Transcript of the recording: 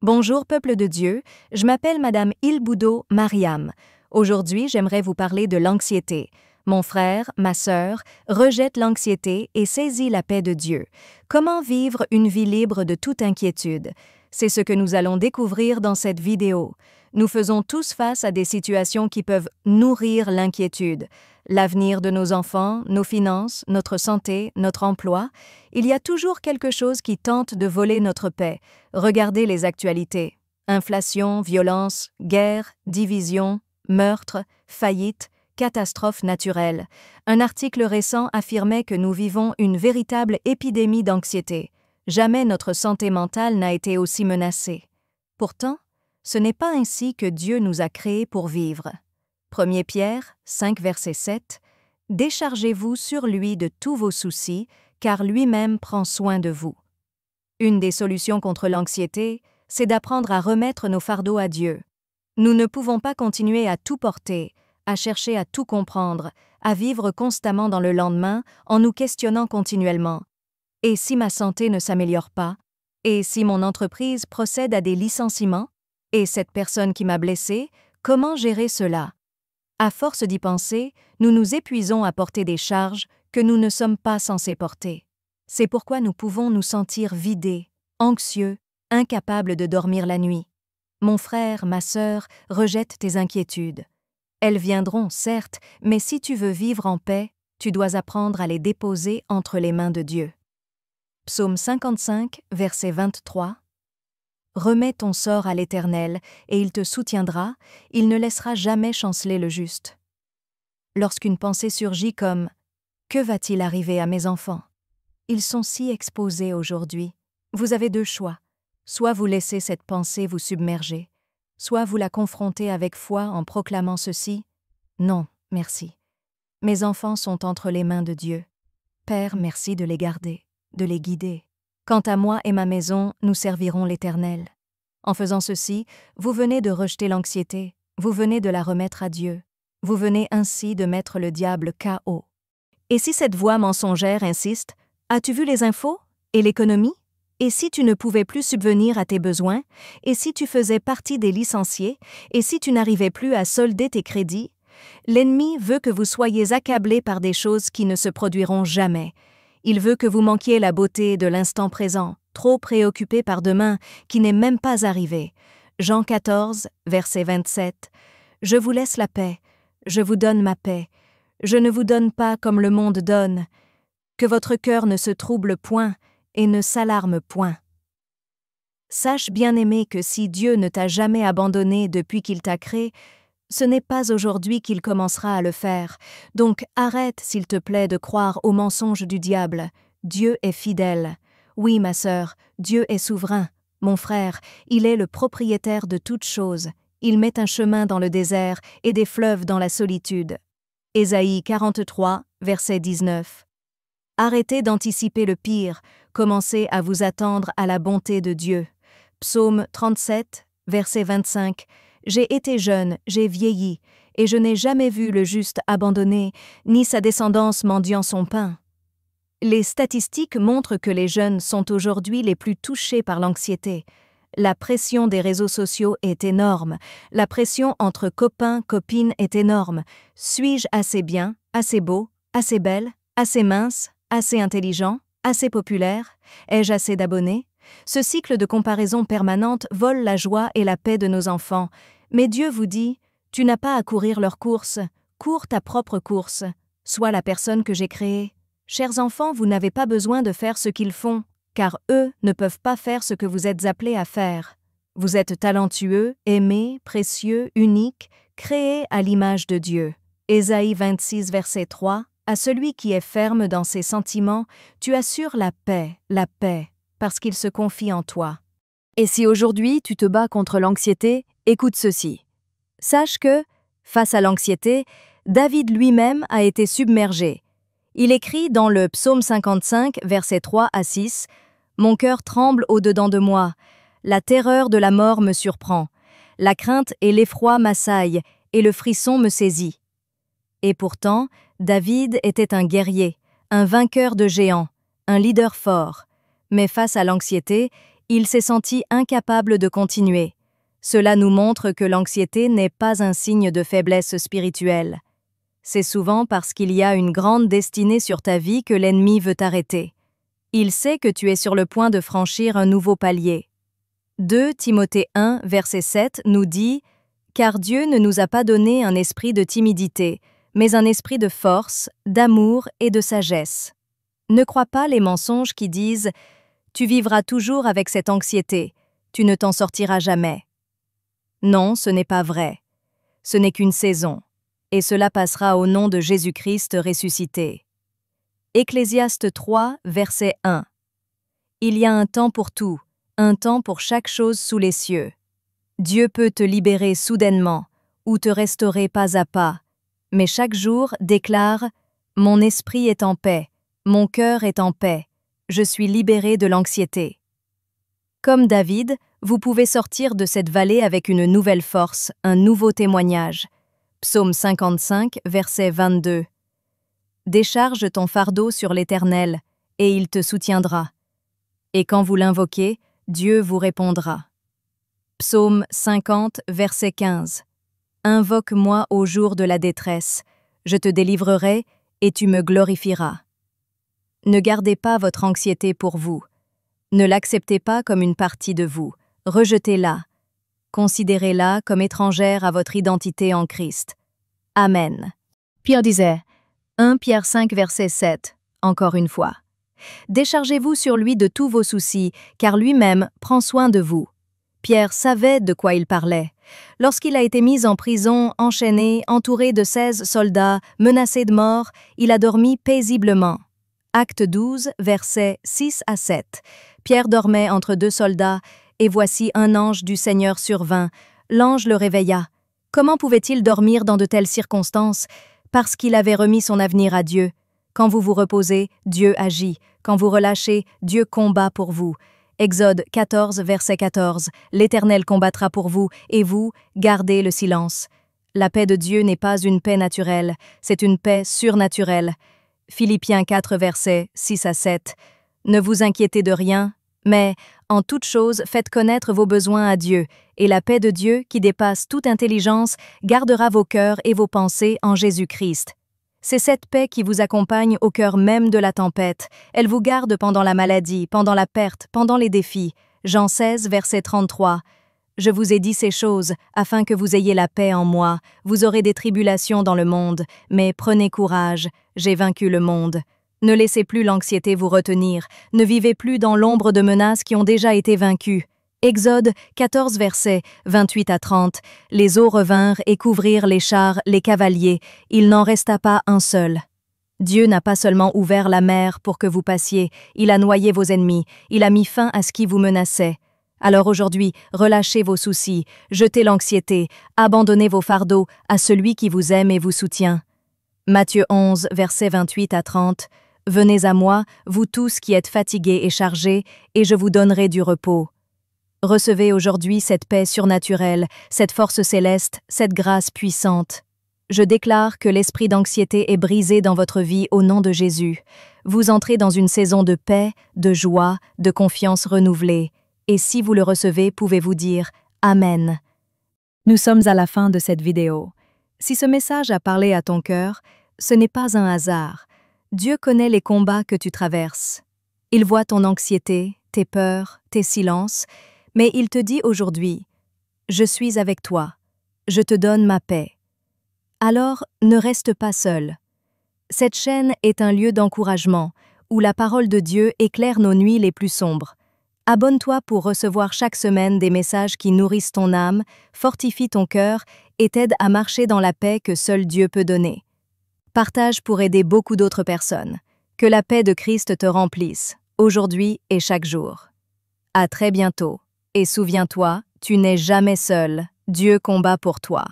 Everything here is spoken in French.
Bonjour peuple de Dieu, je m'appelle Madame Ilboudo Mariam. Aujourd'hui, j'aimerais vous parler de l'anxiété. Mon frère, ma sœur, rejette l'anxiété et saisit la paix de Dieu. Comment vivre une vie libre de toute inquiétude? C'est ce que nous allons découvrir dans cette vidéo. Nous faisons tous face à des situations qui peuvent nourrir l'inquiétude. L'avenir de nos enfants, nos finances, notre santé, notre emploi, il y a toujours quelque chose qui tente de voler notre paix. Regardez les actualités. Inflation, violence, guerre, division, meurtre, faillite, catastrophes naturelles. Un article récent affirmait que nous vivons une véritable épidémie d'anxiété. Jamais notre santé mentale n'a été aussi menacée. Pourtant, ce n'est pas ainsi que Dieu nous a créés pour vivre. 1 Pierre 5, verset 7 « Déchargez-vous sur lui de tous vos soucis, car lui-même prend soin de vous. » Une des solutions contre l'anxiété, c'est d'apprendre à remettre nos fardeaux à Dieu. Nous ne pouvons pas continuer à tout porter, à chercher à tout comprendre, à vivre constamment dans le lendemain en nous questionnant continuellement. Et si ma santé ne s'améliore pas? Et si mon entreprise procède à des licenciements? Et cette personne qui m'a blessé, comment gérer cela? À force d'y penser, nous nous épuisons à porter des charges que nous ne sommes pas censés porter. C'est pourquoi nous pouvons nous sentir vidés, anxieux, incapables de dormir la nuit. Mon frère, ma sœur, rejette tes inquiétudes. Elles viendront, certes, mais si tu veux vivre en paix, tu dois apprendre à les déposer entre les mains de Dieu. Psaume 55, verset 23. Remets ton sort à l'Éternel, et il te soutiendra, il ne laissera jamais chanceler le juste. Lorsqu'une pensée surgit comme « Que va-t-il arriver à mes enfants ?» Ils sont si exposés aujourd'hui. Vous avez deux choix. Soit vous laissez cette pensée vous submerger, soit vous la confrontez avec foi en proclamant ceci « Non, merci. Mes enfants sont entre les mains de Dieu. Père, merci de les garder, de les guider. Quant à moi et ma maison, nous servirons l'Éternel. » En faisant ceci, vous venez de rejeter l'anxiété, vous venez de la remettre à Dieu. Vous venez ainsi de mettre le diable KO. Et si cette voix mensongère insiste, « As-tu vu les infos? Et l'économie? Et si tu ne pouvais plus subvenir à tes besoins? Et si tu faisais partie des licenciés? Et si tu n'arrivais plus à solder tes crédits? » L'ennemi veut que vous soyez accablés par des choses qui ne se produiront jamais. Il veut que vous manquiez la beauté de l'instant présent, trop préoccupés par demain qui n'est même pas arrivé. Jean 14, verset 27. « Je vous laisse la paix, je vous donne ma paix. Je ne vous donne pas comme le monde donne. Que votre cœur ne se trouble point et ne s'alarme point. » Sache, bien-aimé, que si Dieu ne t'a jamais abandonné depuis qu'il t'a créé, ce n'est pas aujourd'hui qu'il commencera à le faire. Donc arrête, s'il te plaît, de croire aux mensonges du diable. Dieu est fidèle. Oui, ma sœur, Dieu est souverain. Mon frère, il est le propriétaire de toutes choses. Il met un chemin dans le désert et des fleuves dans la solitude. Ésaïe 43, verset 19. Arrêtez d'anticiper le pire, commencez à vous attendre à la bonté de Dieu. Psaume 37, verset 25. J'ai été jeune, j'ai vieilli, et je n'ai jamais vu le juste abandonné, ni sa descendance mendiant son pain. Les statistiques montrent que les jeunes sont aujourd'hui les plus touchés par l'anxiété. La pression des réseaux sociaux est énorme. La pression entre copains, copines est énorme. Suis-je assez bien, assez beau, assez belle, assez mince, assez intelligent, assez populaire? Ai-je assez d'abonnés? Ce cycle de comparaison permanente vole la joie et la paix de nos enfants. Mais Dieu vous dit, « Tu n'as pas à courir leur course, cours ta propre course. Sois la personne que j'ai créée. » Chers enfants, vous n'avez pas besoin de faire ce qu'ils font, car eux ne peuvent pas faire ce que vous êtes appelés à faire. Vous êtes talentueux, aimés, précieux, uniques, créés à l'image de Dieu. Ésaïe 26, verset 3. À celui qui est ferme dans ses sentiments, tu assures la paix, parce qu'il se confie en toi. Et si aujourd'hui tu te bats contre l'anxiété, écoute ceci. Sache que, face à l'anxiété, David lui-même a été submergé. Il écrit dans le Psaume 55, versets 3 à 6, « Mon cœur tremble au-dedans de moi, la terreur de la mort me surprend, la crainte et l'effroi m'assaillent, et le frisson me saisit. » Et pourtant, David était un guerrier, un vainqueur de géants, un leader fort. Mais face à l'anxiété, il s'est senti incapable de continuer. Cela nous montre que l'anxiété n'est pas un signe de faiblesse spirituelle. C'est souvent parce qu'il y a une grande destinée sur ta vie que l'ennemi veut t'arrêter. Il sait que tu es sur le point de franchir un nouveau palier. 2 Timothée 1, verset 7 nous dit « Car Dieu ne nous a pas donné un esprit de timidité, mais un esprit de force, d'amour et de sagesse. » Ne crois pas les mensonges qui disent « Tu vivras toujours avec cette anxiété, tu ne t'en sortiras jamais. » Non, ce n'est pas vrai. Ce n'est qu'une saison, et cela passera au nom de Jésus-Christ ressuscité. Ecclésiaste 3, verset 1. Il y a un temps pour tout, un temps pour chaque chose sous les cieux. Dieu peut te libérer soudainement ou te restaurer pas à pas, mais chaque jour déclare « Mon esprit est en paix, mon cœur est en paix, je suis libéré de l'anxiété. » Comme David, vous pouvez sortir de cette vallée avec une nouvelle force, un nouveau témoignage. Psaume 55, verset 22. Décharge ton fardeau sur l'Éternel, et il te soutiendra. Et quand vous l'invoquez, Dieu vous répondra. Psaume 50, verset 15. Invoque-moi au jour de la détresse, je te délivrerai et tu me glorifieras. Ne gardez pas votre anxiété pour vous. Ne l'acceptez pas comme une partie de vous. Rejetez-la. Considérez-la comme étrangère à votre identité en Christ. Amen. Pierre disait, 1 Pierre 5, verset 7, encore une fois. Déchargez-vous sur lui de tous vos soucis, car lui-même prend soin de vous. Pierre savait de quoi il parlait. Lorsqu'il a été mis en prison, enchaîné, entouré de 16 soldats, menacé de mort, il a dormi paisiblement. Acte 12, versets 6 à 7. Pierre dormait entre 2 soldats, et voici un ange du Seigneur survint. L'ange le réveilla. Comment pouvait-il dormir dans de telles circonstances? Parce qu'il avait remis son avenir à Dieu. Quand vous vous reposez, Dieu agit. Quand vous relâchez, Dieu combat pour vous. Exode 14, verset 14. L'Éternel combattra pour vous, et vous, gardez le silence. La paix de Dieu n'est pas une paix naturelle, c'est une paix surnaturelle. Philippiens 4, versets 6 à 7. Ne vous inquiétez de rien, mais, en toute chose, faites connaître vos besoins à Dieu, et la paix de Dieu, qui dépasse toute intelligence, gardera vos cœurs et vos pensées en Jésus-Christ. C'est cette paix qui vous accompagne au cœur même de la tempête. Elle vous garde pendant la maladie, pendant la perte, pendant les défis. Jean 16, verset 33. Je vous ai dit ces choses, afin que vous ayez la paix en moi. Vous aurez des tribulations dans le monde, mais prenez courage, j'ai vaincu le monde. Ne laissez plus l'anxiété vous retenir, ne vivez plus dans l'ombre de menaces qui ont déjà été vaincues. Exode 14, versets 28 à 30. Les eaux revinrent et couvrirent les chars, les cavaliers. Il n'en resta pas un seul. Dieu n'a pas seulement ouvert la mer pour que vous passiez, il a noyé vos ennemis, il a mis fin à ce qui vous menaçait. Alors aujourd'hui, relâchez vos soucis, jetez l'anxiété, abandonnez vos fardeaux à celui qui vous aime et vous soutient. Matthieu 11, versets 28 à 30. Venez à moi, vous tous qui êtes fatigués et chargés, et je vous donnerai du repos. Recevez aujourd'hui cette paix surnaturelle, cette force céleste, cette grâce puissante. Je déclare que l'esprit d'anxiété est brisé dans votre vie au nom de Jésus. Vous entrez dans une saison de paix, de joie, de confiance renouvelée. Et si vous le recevez, pouvez-vous dire « Amen ». Nous sommes à la fin de cette vidéo. Si ce message a parlé à ton cœur, ce n'est pas un hasard. Dieu connaît les combats que tu traverses. Il voit ton anxiété, tes peurs, tes silences, mais il te dit aujourd'hui « Je suis avec toi, je te donne ma paix ». Alors, ne reste pas seul. Cette chaîne est un lieu d'encouragement, où la parole de Dieu éclaire nos nuits les plus sombres. Abonne-toi pour recevoir chaque semaine des messages qui nourrissent ton âme, fortifient ton cœur et t'aident à marcher dans la paix que seul Dieu peut donner. Partage pour aider beaucoup d'autres personnes. Que la paix de Christ te remplisse, aujourd'hui et chaque jour. À très bientôt. Et souviens-toi, tu n'es jamais seul, Dieu combat pour toi.